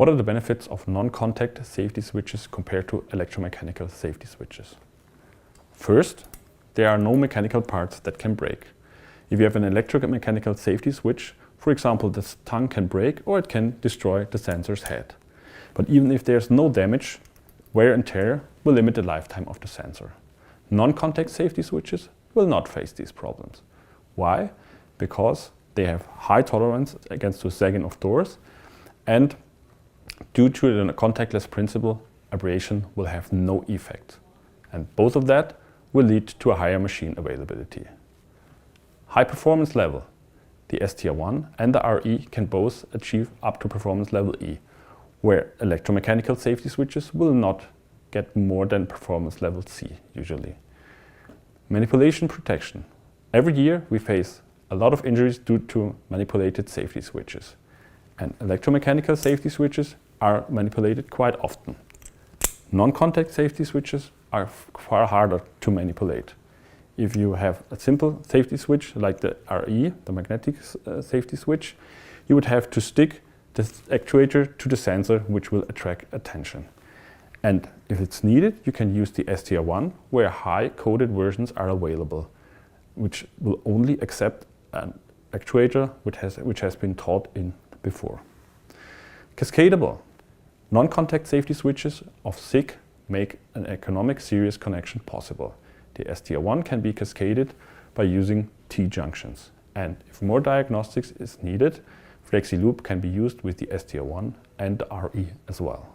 What are the benefits of non-contact safety switches compared to electromechanical safety switches? First, there are no mechanical parts that can break. If you have an electromechanical safety switch, for example, the tongue can break or it can destroy the sensor's head. But even if there's no damage, wear and tear will limit the lifetime of the sensor. Non-contact safety switches will not face these problems. Why? Because they have high tolerance against the sagging of doors, and due to the contactless principle, abrasion will have no effect. And both of that will lead to a higher machine availability. High performance level. The STR1 and the RE can both achieve up to performance level E, where electromechanical safety switches will not get more than performance level C usually. Manipulation protection. Every year we face a lot of injuries due to manipulated safety switches. And electromechanical safety switches are manipulated quite often. Non-contact safety switches are far harder to manipulate. If you have a simple safety switch like the RE, the magnetic safety switch, you would have to stick the actuator to the sensor, which will attract attention. And if it's needed, you can use the STR1, where high-coded versions are available, which will only accept an actuator which has been taught in before. Cascadable. Non-contact safety switches of SICK make an economic series connection possible. The STR1 can be cascaded by using T-junctions. And if more diagnostics is needed, FlexiLoop can be used with the STR1 and the RE as well.